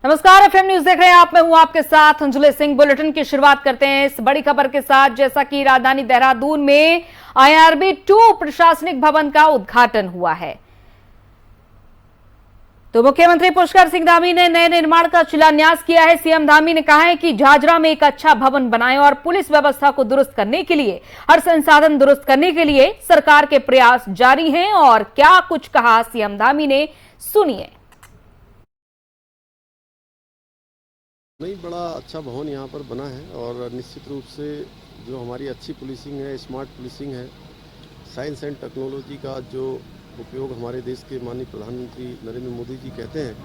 नमस्कार, FM news देख रहे हैं आप। मैं हूं आपके साथ अंजुले सिंह। बुलेटिन की शुरुआत करते हैं इस बड़ी खबर के साथ। जैसा कि राजधानी देहरादून में IRB 2 प्रशासनिक भवन का उद्घाटन हुआ है, तो मुख्यमंत्री पुष्कर सिंह धामी ने नए निर्माण का शिलान्यास किया है। सीएम धामी ने कहा है कि झाझरा में एक अच्छा भवन बनाएं और पुलिस व्यवस्था को दुरुस्त करने के लिए, हर संसाधन दुरुस्त करने के लिए सरकार के प्रयास जारी हैं। और क्या कुछ कहा सीएम धामी ने, सुनिए। नहीं, बड़ा अच्छा भवन यहाँ पर बना है और निश्चित रूप से जो हमारी अच्छी पुलिसिंग है, स्मार्ट पुलिसिंग है, साइंस एंड टेक्नोलॉजी का जो उपयोग हमारे देश के माननीय प्रधानमंत्री नरेंद्र मोदी जी कहते हैं,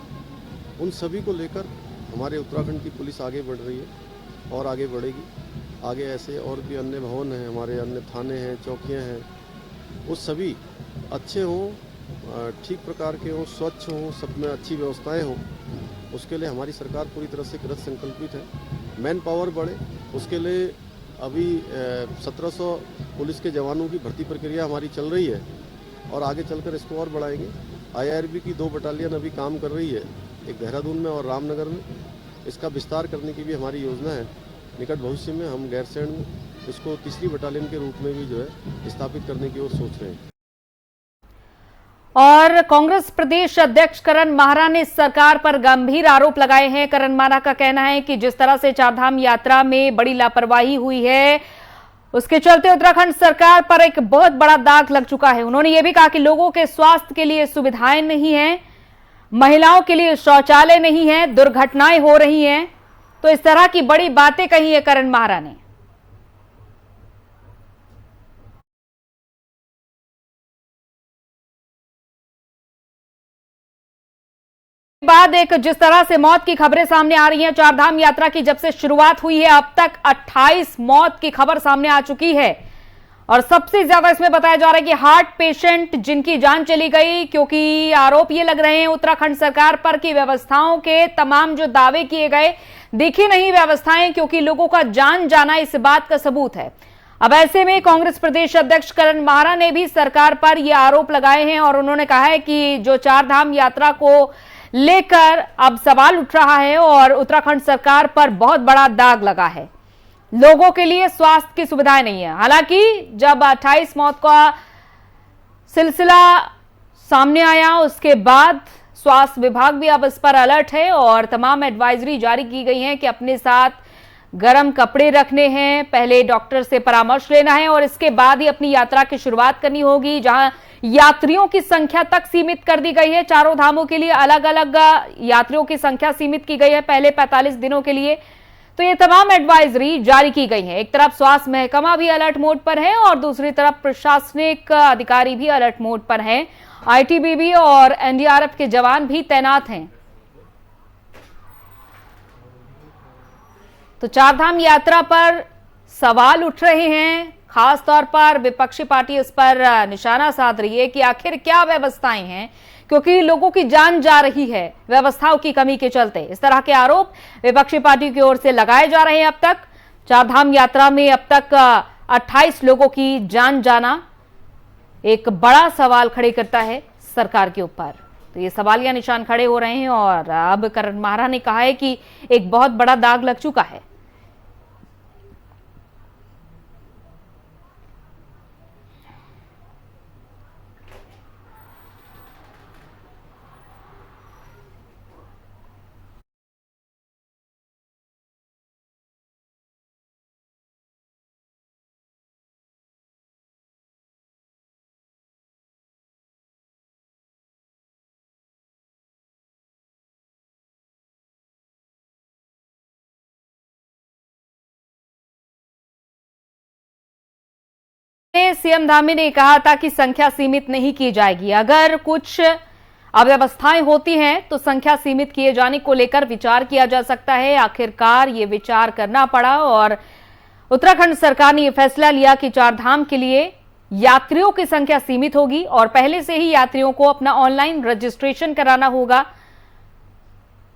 उन सभी को लेकर हमारे उत्तराखंड की पुलिस आगे बढ़ रही है और आगे बढ़ेगी। आगे ऐसे और भी अन्य भवन हैं, हमारे अन्य थाने हैं, चौकियाँ हैं, वो सभी अच्छे हों, ठीक प्रकार के हों, स्वच्छ हों, सब में अच्छी व्यवस्थाएँ हों। उसके लिए हमारी सरकार पूरी तरह से कृत संकल्पित है। मैन पावर बढ़े, उसके लिए अभी 1700 पुलिस के जवानों की भर्ती प्रक्रिया हमारी चल रही है और आगे चलकर इसको और बढ़ाएंगे। IRB की 2 बटालियन अभी काम कर रही है, एक देहरादून में और रामनगर में। इसका विस्तार करने की भी हमारी योजना है। निकट भविष्य में हम गैरसैंण में इसको 3री बटालियन के रूप में भी जो है स्थापित करने की ओर सोच रहे हैं। और कांग्रेस प्रदेश अध्यक्ष करण माहरा ने सरकार पर गंभीर आरोप लगाए हैं। करण माहरा का कहना है कि जिस तरह से चारधाम यात्रा में बड़ी लापरवाही हुई है, उसके चलते उत्तराखंड सरकार पर एक बहुत बड़ा दाग लग चुका है। उन्होंने ये भी कहा कि लोगों के स्वास्थ्य के लिए सुविधाएं नहीं है, महिलाओं के लिए शौचालय नहीं है, दुर्घटनाएं हो रही हैं। तो इस तरह की बड़ी बातें कही है करण माहरा ने। बाद एक जिस तरह से मौत की खबरें सामने आ रही हैं, चारधाम यात्रा की जब से शुरुआत हुई है अब तक 28 मौत की खबर सामने आ चुकी है। और सबसे ज्यादा इसमें बताया जा रहा है कि हार्ट पेशेंट जिनकी जान चली गई, क्योंकि आरोप ये लग रहे हैं उत्तराखंड सरकार पर कि व्यवस्थाओं के तमाम जो दावे किए गए, दिखी नहीं व्यवस्थाएं, क्योंकि लोगों का जान जाना इस बात का सबूत है। अब ऐसे में कांग्रेस प्रदेश अध्यक्ष करण माहरा ने भी सरकार पर यह आरोप लगाए हैं और उन्होंने कहा है कि जो चारधाम यात्रा को लेकर अब सवाल उठ रहा है और उत्तराखंड सरकार पर बहुत बड़ा दाग लगा है। लोगों के लिए स्वास्थ्य की सुविधाएं नहीं है। हालांकि जब 28 मौत का सिलसिला सामने आया, उसके बाद स्वास्थ्य विभाग भी अब इस पर अलर्ट है और तमाम एडवाइजरी जारी की गई है कि अपने साथ गर्म कपड़े रखने हैं, पहले डॉक्टर से परामर्श लेना है और इसके बाद ही अपनी यात्रा की शुरुआत करनी होगी। जहां यात्रियों की संख्या तक सीमित कर दी गई है, चारों धामों के लिए अलग अलग यात्रियों की संख्या सीमित की गई है पहले 45 दिनों के लिए। तो ये तमाम एडवाइजरी जारी की गई है। एक तरफ स्वास्थ्य महकमा भी अलर्ट मोड पर है और दूसरी तरफ प्रशासनिक अधिकारी भी अलर्ट मोड पर हैं। ITBP और NDRF के जवान भी तैनात हैं। तो चारधाम यात्रा पर सवाल उठ रहे हैं, खास तौर पर विपक्षी पार्टी इस पर निशाना साध रही है कि आखिर क्या व्यवस्थाएं हैं, क्योंकि लोगों की जान जा रही है व्यवस्थाओं की कमी के चलते। इस तरह के आरोप विपक्षी पार्टी की ओर से लगाए जा रहे हैं। अब तक चारधाम यात्रा में अब तक 28 लोगों की जान जाना एक बड़ा सवाल खड़े करता है सरकार के ऊपर। तो ये सवालिया निशान खड़े हो रहे हैं और अब करण माहरा ने कहा है कि एक बहुत बड़ा दाग लग चुका है। सीएम धामी ने कहा था कि संख्या सीमित नहीं की जाएगी। अगर कुछ अव्यवस्थाएं होती हैं तो संख्या सीमित किए जाने को लेकर विचार किया जा सकता है। आखिरकार ये विचार करना पड़ा और उत्तराखंड सरकार ने यह फैसला लिया कि चारधाम के लिए यात्रियों की संख्या सीमित होगी और पहले से ही यात्रियों को अपना ऑनलाइन रजिस्ट्रेशन कराना होगा।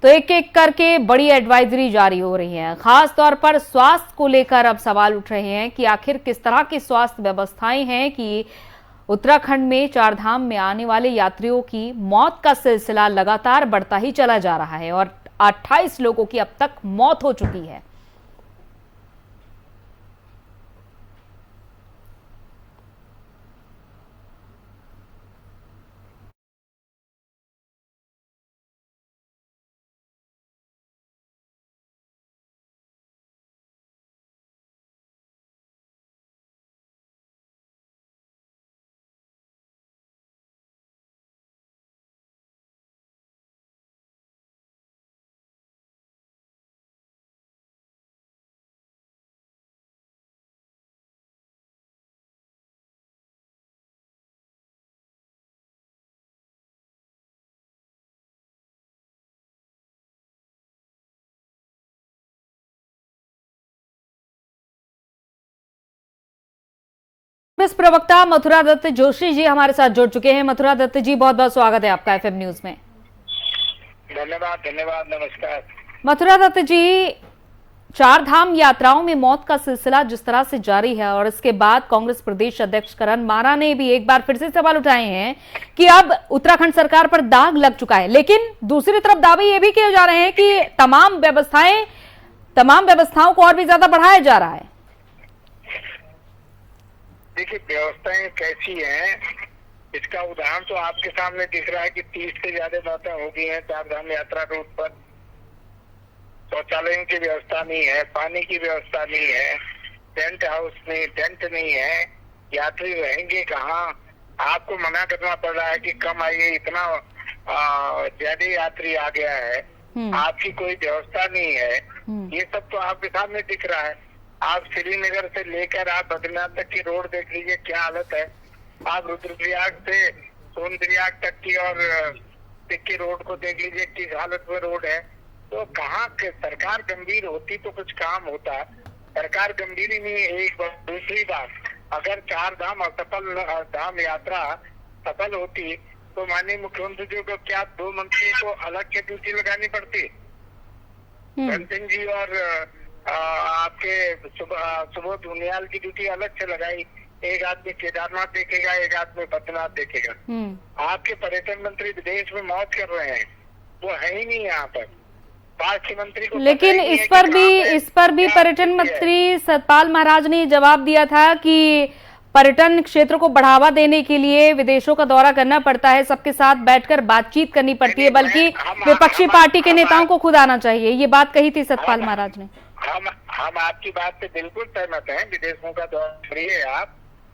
तो एक एक करके बड़ी एडवाइजरी जारी हो रही है। खास तौर पर स्वास्थ्य को लेकर अब सवाल उठ रहे हैं कि आखिर किस तरह की स्वास्थ्य व्यवस्थाएं हैं कि उत्तराखंड में चारधाम में आने वाले यात्रियों की मौत का सिलसिला लगातार बढ़ता ही चला जा रहा है और 28 लोगों की अब तक मौत हो चुकी है। कांग्रेस प्रवक्ता मथुरा दत्त जोशी जी हमारे साथ जुड़ चुके हैं। मथुरा दत्त जी, बहुत बहुत स्वागत है आपका एफएम न्यूज में। धन्यवाद, नमस्कार। मथुरा दत्त जी, चारधाम यात्राओं में मौत का सिलसिला जिस तरह से जारी है और इसके बाद कांग्रेस प्रदेश अध्यक्ष करण मारा ने भी एक बार फिर से सवाल उठाए हैं कि अब उत्तराखंड सरकार पर दाग लग चुका है, लेकिन दूसरी तरफ दावे ये भी किए जा रहे हैं कि तमाम व्यवस्थाओं को और भी ज्यादा बढ़ाया जा रहा है। देखिए, व्यवस्थाएं कैसी हैं इसका उदाहरण तो आपके सामने दिख रहा है कि 30 से ज्यादा मौतें हो गई हैं चारधाम यात्रा रूट पर। शौचालयों की व्यवस्था नहीं है, पानी की व्यवस्था नहीं है, टेंट हाउस नहीं, टेंट नहीं है, यात्री रहेंगे कहाँ? आपको मना करना पड़ रहा है कि कम आइए, इतना ज्यादा यात्री आ गया है, आपकी कोई व्यवस्था नहीं है। ये सब तो आपके सामने दिख रहा है। आप श्रीनगर से लेकर आप बद्रीनाथ तक की रोड देख लीजिए क्या हालत है। आप रुद्रप्रयाग से सोनप्रयाग तक की और टिक्की रोड को देख लीजिए किस हालत में रोड है। तो कहाँ के सरकार गंभीर होती तो कुछ काम होता। सरकार गंभीर ही नहीं है। एक बात, दूसरी बात, अगर चारधाम धाम यात्रा सफल होती तो माननीय मुख्यमंत्री जी को क्या 2 मंत्री को अलग के ड्यूटी लगानी पड़ती? धन सिंह जी और आपके सुबोध उनियाल की ड्यूटी अलग से लगाई। एक आदमी केदारनाथ देखेगा, एक आदमी बद्रीनाथ देखेगा। आपके पर्यटन मंत्री विदेश में मौज कर रहे हैं, वो है ही नहीं यहाँ पर। स्वास्थ्य मंत्री को लेकिन इस पर भी पर्यटन मंत्री सतपाल महाराज ने जवाब दिया था कि पर्यटन क्षेत्र को बढ़ावा देने के लिए विदेशों का दौरा करना पड़ता है, सबके साथ बैठकर बातचीत करनी पड़ती है, बल्कि विपक्षी पार्टी के नेताओं को खुद आना चाहिए। ये बात कही थी सतपाल महाराज ने। हम आपकी बात से बिल्कुल सहमत हैं। विदेशों का दौरा करिए,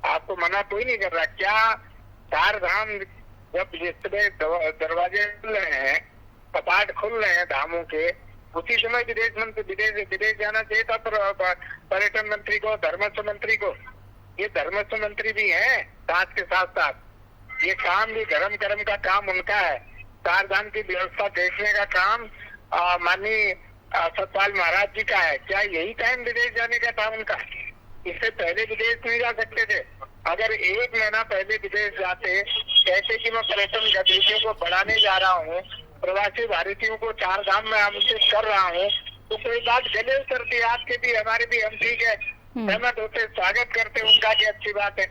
आपको मना कोई नहीं कर रहा। क्या चारधाम जब दरवाजे खुल रहे हैं, कपाट खुल रहे हैं धामों के, उसी समय विदेश जाना चाहिए था पर्यटन मंत्री को, धर्मस्व मंत्री को। ये धर्मस्व मंत्री भी हैं साथ के साथ साथ। ये काम भी धर्म कर्म का काम उनका है। चारधाम की व्यवस्था देखने का काम माननीय सतपाल महाराज जी का है। क्या यही टाइम विदेश जाने का था उनका? इससे पहले विदेश नहीं जा सकते थे? अगर 1 महीना पहले विदेश जाते, कहते कि मैं पर्यटन गतिविधियों को बढ़ाने जा रहा हूँ, प्रवासी भारतीयों को चारधाम में आमंत्रित कर रहा हूँ, तो कोई बात गले उतरती। आपके भी हमारे भी, हम ठीक है सहमत होते, स्वागत करते उनका, की अच्छी बात है।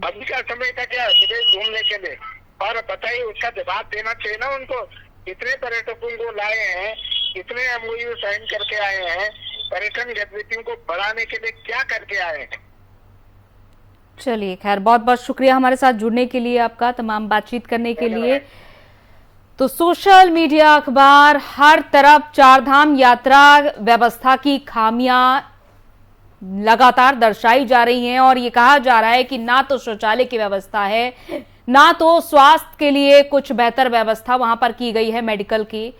अभी का समय था क्या विदेश घूमने के लिए? और बताइए, उसका जवाब देना चाहिए ना उनको। कितने पर्यटकों को लाए हैं, कितने MOU साइन करके आए हैं, पर्यटन गतिविधियों को बढ़ाने के लिए क्या करके आए हैं? चलिए, खैर, बहुत बहुत शुक्रिया हमारे साथ जुड़ने के लिए, आपका तमाम बातचीत करने के लिए। तो सोशल मीडिया, अखबार, हर तरफ चारधाम यात्रा व्यवस्था की खामियां लगातार दर्शाई जा रही हैं और ये कहा जा रहा है कि ना तो शौचालय की व्यवस्था है, ना तो स्वास्थ्य के लिए कुछ बेहतर व्यवस्था वहां पर की गई है, मेडिकल की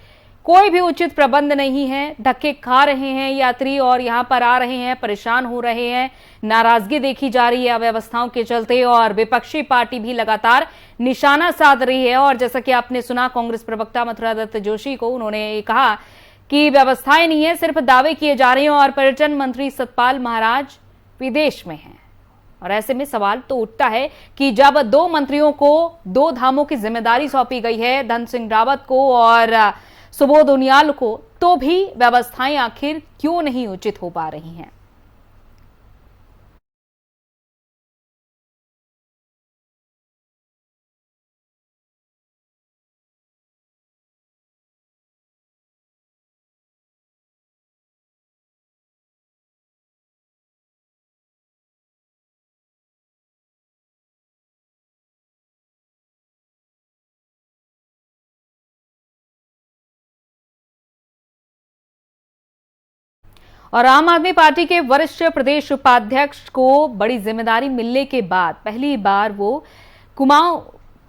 कोई भी उचित प्रबंध नहीं है। धक्के खा रहे हैं यात्री और यहां पर आ रहे हैं, परेशान हो रहे हैं, नाराजगी देखी जा रही है अव्यवस्थाओं के चलते और विपक्षी पार्टी भी लगातार निशाना साध रही है। और जैसा कि आपने सुना कांग्रेस प्रवक्ता मथुरा दत्त जोशी को, उन्होंने कहा कि व्यवस्थाएं नहीं है, सिर्फ दावे किए जा रहे हैं और पर्यटन मंत्री सतपाल महाराज विदेश में हैं। और ऐसे में सवाल तो उठता है कि जब 2 मंत्रियों को 2 धामों की जिम्मेदारी सौंपी गई है, धन सिंह रावत को और सुबोध उनियाल को, तो भी व्यवस्थाएं आखिर क्यों नहीं उचित हो पा रही हैं? और आम आदमी पार्टी के वरिष्ठ प्रदेश उपाध्यक्ष को बड़ी जिम्मेदारी मिलने के बाद पहली बार वो कुमाऊं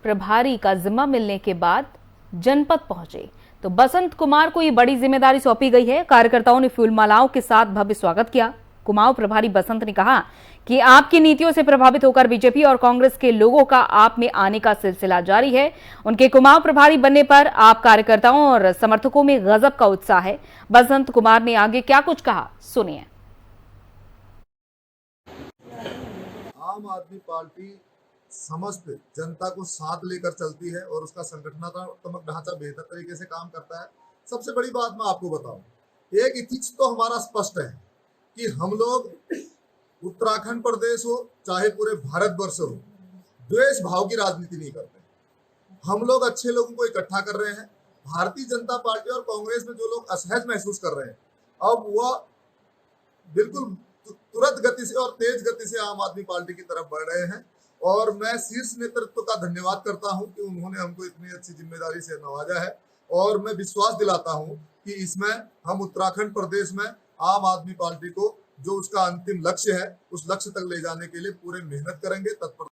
प्रभारी का जिम्मा मिलने के बाद जनपद पहुंचे, तो बसंत कुमार को ये बड़ी जिम्मेदारी सौंपी गई है। कार्यकर्ताओं ने फूलमालाओं के साथ भव्य स्वागत किया। कुमाऊं प्रभारी बसंत ने कहा कि आपकी नीतियों से प्रभावित होकर बीजेपी और कांग्रेस के लोगों का आप में आने का सिलसिला जारी है। उनके कुमाऊं प्रभारी बनने पर आप कार्यकर्ताओं और समर्थकों में गजब का उत्साह है। बसंत कुमार ने आगे क्या कुछ कहा, सुनिए। आम आदमी पार्टी समस्त जनता को साथ लेकर चलती है और उसका संगठनात्मक ढांचा बेहतर तरीके से काम करता है। सबसे बड़ी बात मैं आपको बताऊं, एक इथिक्स तो हमारा स्पष्ट है कि हम लोग उत्तराखंड प्रदेश हो चाहे पूरे भारतवर्ष हो, द्वेष भाव की राजनीति नहीं करते। हम लोग अच्छे लोगों को इकट्ठा कर रहे हैं। भारतीय जनता पार्टी और कांग्रेस में जो लोग असहज महसूस कर रहे हैं, अब वह बिल्कुल तुरंत गति से और तेज गति से आम आदमी पार्टी की तरफ बढ़ रहे हैं। और मैं शीर्ष नेतृत्व का धन्यवाद करता हूं कि उन्होंने हमको इतनी अच्छी जिम्मेदारी से नवाजा है। और मैं विश्वास दिलाता हूं कि इसमें हम उत्तराखंड प्रदेश में आम आदमी पार्टी को जो उसका अंतिम लक्ष्य है उस लक्ष्य तक ले जाने के लिए पूरे मेहनत करेंगे, तत्पर।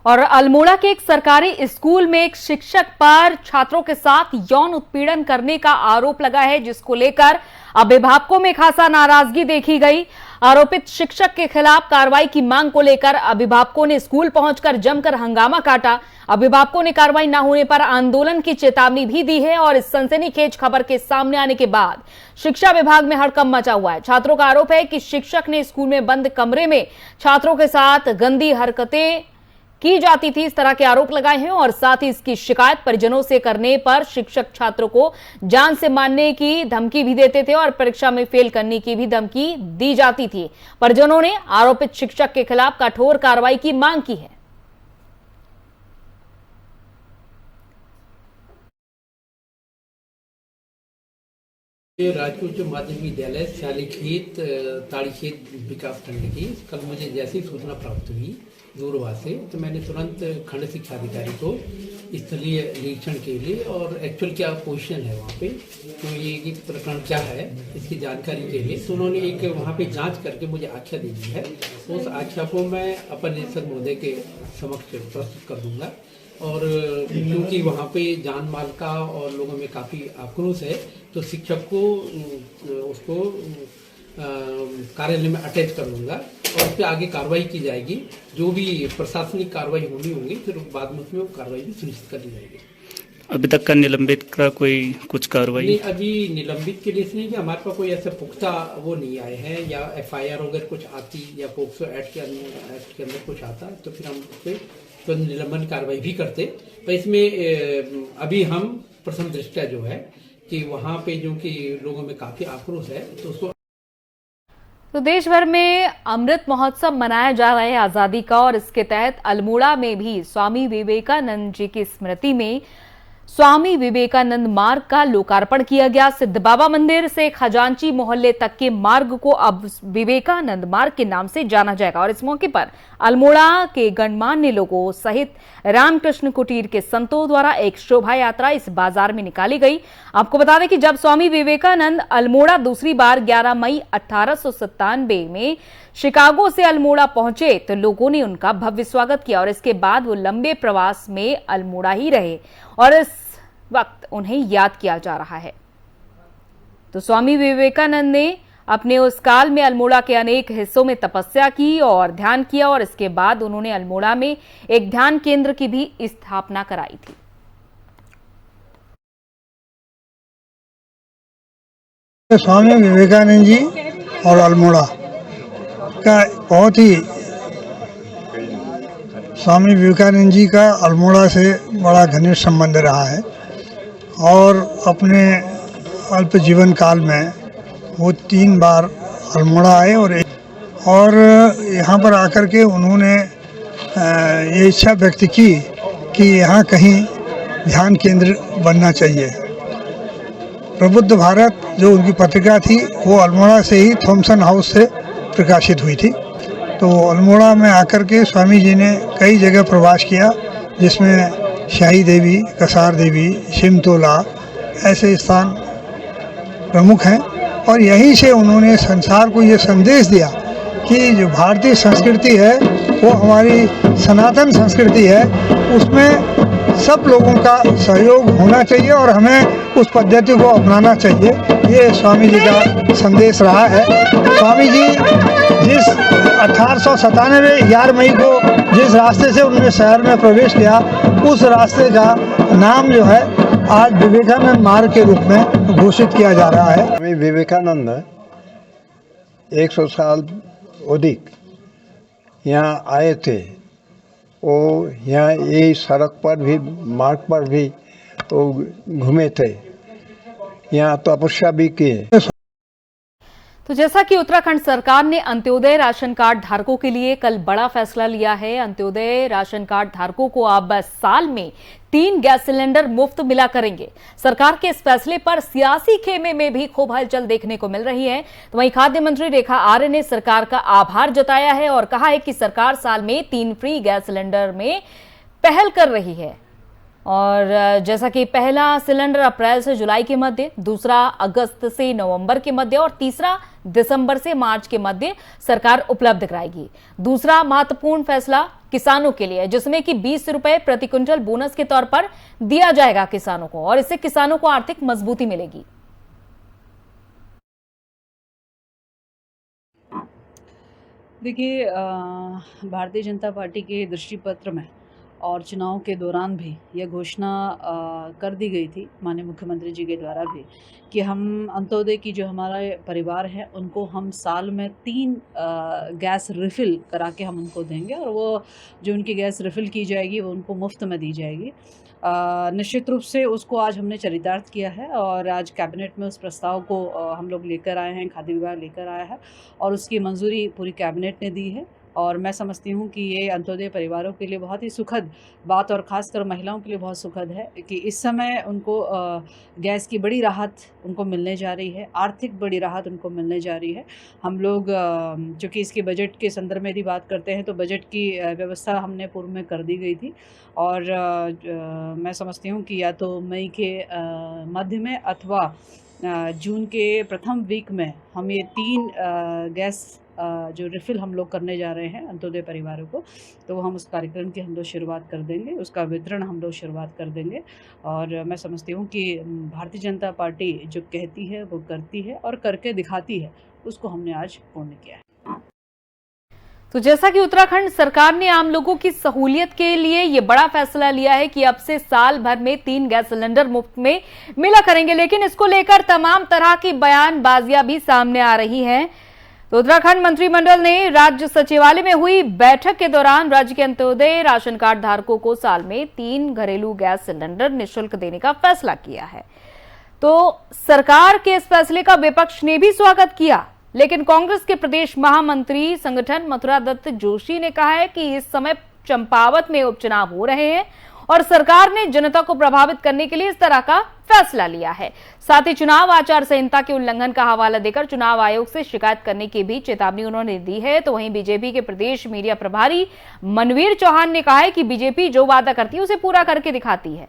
और अल्मोड़ा के एक सरकारी स्कूल में एक शिक्षक पर छात्रों के साथ यौन उत्पीड़न करने का आरोप लगा है, जिसको लेकर अभिभावकों में खासा नाराजगी देखी गई। आरोपित शिक्षक के खिलाफ कार्रवाई की मांग को लेकर अभिभावकों ने स्कूल पहुंचकर जमकर हंगामा काटा। अभिभावकों ने कार्रवाई न होने पर आंदोलन की चेतावनी भी दी है। और इस सनसनीखेज खबर के सामने आने के बाद शिक्षा विभाग में हड़कंप मचा हुआ है। छात्रों का आरोप है कि शिक्षक ने स्कूल में बंद कमरे में छात्रों के साथ गंदी हरकतें की जाती थी, इस तरह के आरोप लगाए हैं। और साथ ही इसकी शिकायत परिजनों से करने पर शिक्षक छात्रों को जान से मारने की धमकी भी देते थे और परीक्षा में फेल करने की भी धमकी दी जाती थी। परिजनों ने आरोपित शिक्षक के खिलाफ कठोर कार्रवाई की मांग की है। राजपूत माध्यमिक विद्यालय शालीखेत ताड़ीखेत विकास खंड की कल मुझे जैसी सूचना प्राप्त हुई दूरभाष से, तो मैंने तुरंत खंड शिक्षा अधिकारी को स्थलीय निरीक्षण के लिए और एक्चुअल क्या पोजीशन है वहाँ पे, तो ये प्रकरण क्या है इसकी जानकारी के लिए, तो उन्होंने एक वहाँ पे जांच करके मुझे आख्या दे दी है। उस आख्या को मैं अपर निरीक्षक महोदय के समक्ष प्रस्तुत कर दूंगा। और क्योंकि वहाँ पे जान माल का और लोगों में काफ़ी आक्रोश है, तो शिक्षक को उसको कार्यालय में अटैच कर दूंगा और उस पर आगे कार्रवाई की जाएगी। जो भी प्रशासनिक कार्रवाई होगी फिर बाद में उसमें कार्रवाई भी सुनिश्चित कर दी जाएगी। अभी तक का निलंबित का कोई कुछ कार्रवाई नहीं, अभी निलंबित के लिए इसलिए कि हमारे पास कोई ऐसे पुख्ता वो नहीं आए हैं, या FIR अगर कुछ आती या पोक्सो एक्ट के अंदर कुछ आता तो फिर हम उस पर तो निलंबन कार्रवाई भी करते। पर इसमें अभी हम प्रथम दृष्टया जो है कि वहाँ पे जो कि लोगों में काफी आक्रोश है, तो उसको तो देश भर में अमृत महोत्सव मनाया जा रहा है आजादी का, और इसके तहत अल्मोड़ा में भी स्वामी विवेकानंद जी की स्मृति में स्वामी विवेकानंद मार्ग का लोकार्पण किया गया। सिद्ध बाबा मंदिर से खजांची मोहल्ले तक के मार्ग को अब विवेकानंद मार्ग के नाम से जाना जाएगा। और इस मौके पर अल्मोड़ा के गणमान्य लोगों सहित रामकृष्ण कुटीर के संतों द्वारा एक शोभा यात्रा इस बाजार में निकाली गई। आपको बता दें कि जब स्वामी विवेकानंद अल्मोड़ा दूसरी बार 11 मई 1897 में शिकागो से अल्मोड़ा पहुंचे तो लोगों ने उनका भव्य स्वागत किया और इसके बाद वो लंबे प्रवास में अल्मोड़ा ही रहे और इस वक्त उन्हें याद किया जा रहा है। तो स्वामी विवेकानंद ने अपने उस काल में अल्मोड़ा के अनेक हिस्सों में तपस्या की और ध्यान किया और इसके बाद उन्होंने अल्मोड़ा में एक ध्यान केंद्र की भी स्थापना कराई थी। स्वामी विवेकानंद जी और अल्मोड़ा का बहुत ही स्वामी विवेकानंद जी का अल्मोड़ा से बड़ा घनिष्ठ संबंध रहा है और अपने अल्प जीवन काल में वो 3 बार अल्मोड़ा आए और यहाँ पर आकर के उन्होंने ये इच्छा व्यक्त की कि यहाँ कहीं ध्यान केंद्र बनना चाहिए। प्रबुद्ध भारत जो उनकी पत्रिका थी वो अल्मोड़ा से ही थॉमसन हाउस से प्रकाशित हुई थी। तो अल्मोड़ा में आकर के स्वामी जी ने कई जगह प्रवास किया, जिसमें शाही देवी, कसार देवी, सिमतोला ऐसे स्थान प्रमुख हैं। और यहीं से उन्होंने संसार को ये संदेश दिया कि जो भारतीय संस्कृति है वो हमारी सनातन संस्कृति है, उसमें सब लोगों का सहयोग होना चाहिए और हमें उस पद्धति को अपनाना चाहिए। ये स्वामी जी का संदेश रहा है। स्वामी जी जिस 1897 11 मई को जिस रास्ते से उन्होंने शहर में प्रवेश किया, उस रास्ते का नाम जो है आज विवेकानंद मार्ग के रूप में घोषित किया जा रहा है। स्वामी विवेकानंद 100 साल अधिक यहाँ आए थे। वो यहाँ यही सड़क पर भी, मार्ग पर भी वो घूमे थे, यहाँ तपस्या भी किए। तो जैसा कि उत्तराखंड सरकार ने अंत्योदय राशन कार्ड धारकों के लिए कल बड़ा फैसला लिया है। अंत्योदय राशन कार्ड धारकों को अब साल में 3 गैस सिलेंडर मुफ्त मिला करेंगे। सरकार के इस फैसले पर सियासी खेमे में भी खूब हलचल देखने को मिल रही है। तो वहीं खाद्य मंत्री रेखा आर्य ने सरकार का आभार जताया है और कहा है कि सरकार साल में 3 फ्री गैस सिलेंडर में पहल कर रही है। और जैसा कि पहला सिलेंडर अप्रैल से जुलाई के मध्य, दूसरा अगस्त से नवंबर के मध्य और तीसरा दिसंबर से मार्च के मध्य सरकार उपलब्ध कराएगी। दूसरा महत्वपूर्ण फैसला किसानों के लिए, जिसमें कि 20 रुपए प्रति क्विंटल बोनस के तौर पर दिया जाएगा किसानों को, और इससे किसानों को आर्थिक मजबूती मिलेगी। देखिए, भारतीय जनता पार्टी के दृष्टिपत्र में और चुनाव के दौरान भी यह घोषणा कर दी गई थी माननीय मुख्यमंत्री जी के द्वारा भी कि हम अंत्योदय की जो हमारा परिवार है उनको हम साल में 3 गैस रिफ़िल करा के हम उनको देंगे, और वो जो उनकी गैस रिफ़िल की जाएगी वो उनको मुफ्त में दी जाएगी। निश्चित रूप से उसको आज हमने चरितार्थ किया है और आज कैबिनेट में उस प्रस्ताव को हम लोग लेकर आए हैं, खाद्य विभाग लेकर आया है और उसकी मंजूरी पूरी कैबिनेट ने दी है। और मैं समझती हूँ कि ये अंत्योदय परिवारों के लिए बहुत ही सुखद बात और ख़ासकर महिलाओं के लिए बहुत सुखद है कि इस समय उनको गैस की बड़ी राहत उनको मिलने जा रही है, आर्थिक बड़ी राहत उनको मिलने जा रही है। हम लोग चूँकि इसके बजट के संदर्भ में यदि बात करते हैं तो बजट की व्यवस्था हमने पूर्व में कर दी गई थी और मैं समझती हूँ कि या तो मई के मध्य में अथवा जून के प्रथम वीक में हम ये 3 गैस जो रिफ़िल हम लोग करने जा रहे हैं अंत्योदय परिवारों को, तो हम उस कार्यक्रम की हम लोग शुरुआत कर देंगे, उसका वितरण हम लोग शुरुआत कर देंगे। और मैं समझती हूँ कि भारतीय जनता पार्टी जो कहती है वो करती है और करके दिखाती है, उसको हमने आज पूर्ण किया है। तो जैसा कि उत्तराखंड सरकार ने आम लोगों की सहूलियत के लिए ये बड़ा फैसला लिया है कि अब से साल भर में 3 गैस सिलेंडर मुफ्त में मिला करेंगे, लेकिन इसको लेकर तमाम तरह की बयानबाजियां भी सामने आ रही हैं। तो उत्तराखंड मंत्रिमंडल ने राज्य सचिवालय में हुई बैठक के दौरान राज्य के अंत्योदय राशन कार्ड धारकों को साल में 3 घरेलू गैस सिलेंडर निःशुल्क देने का फैसला किया है। तो सरकार के इस फैसले का विपक्ष ने भी स्वागत किया, लेकिन कांग्रेस के प्रदेश महामंत्री संगठन मथुरा दत्त जोशी ने कहा है कि इस समय चंपावत में उपचुनाव हो रहे हैं और सरकार ने जनता को प्रभावित करने के लिए इस तरह का फैसला लिया है। साथ ही चुनाव आचार संहिता के उल्लंघन का हवाला देकर चुनाव आयोग से शिकायत करने की भी चेतावनी उन्होंने दी है। तो वहीं बीजेपी के प्रदेश मीडिया प्रभारी मनवीर चौहान ने कहा है कि बीजेपी जो वादा करती है उसे पूरा करके दिखाती है।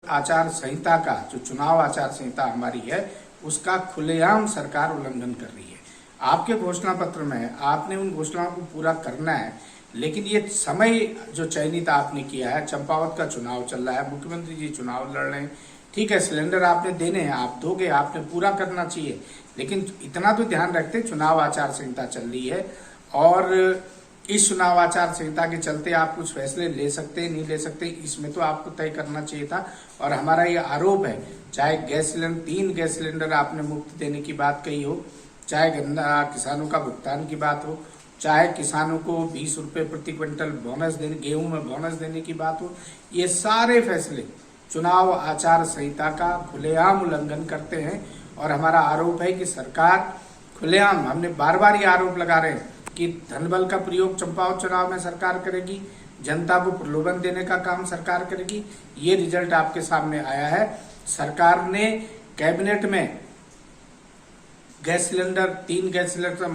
आचार संहिता का जो चुनाव आचार संहिता हमारी है उसका खुलेआम सरकार उल्लंघन कर रही है। आपके घोषणा पत्र में आपने उन घोषणाओं को पूरा करना है, लेकिन ये समय जो चयनित आपने किया है, चंपावत का चुनाव चल रहा है, मुख्यमंत्री जी चुनाव लड़ रहे हैं, ठीक है, सिलेंडर आपने देने हैं, आप दोगे, आपने पूरा करना चाहिए, लेकिन इतना तो ध्यान रखते चुनाव आचार संहिता चल रही है और इस चुनाव आचार संहिता के चलते आप कुछ फैसले ले सकते नहीं ले सकते, इसमें तो आपको तय करना चाहिए था। और हमारा ये आरोप है, चाहे गैस सिलेंडर 3 गैस सिलेंडर आपने मुफ्त देने की बात कही हो, चाहे गन्ना किसानों का भुगतान की बात हो, चाहे किसानों को 20 रुपए प्रति क्विंटल बोनस देने, गेहूं में बोनस देने की बात हो, ये सारे फैसले चुनाव आचार संहिता का खुलेआम उल्लंघन करते हैं। और हमारा आरोप है कि सरकार खुलेआम, हमने बार बार ये आरोप लगा रहे हैं कि धनबल का प्रयोग चंपावत चुनाव में सरकार करेगी, जनता को प्रलोभन देने का काम सरकार करेगी। ये रिजल्ट आपके सामने आया है। सरकार ने कैबिनेट में गैस सिलेंडर 3 गैस सिलेंडर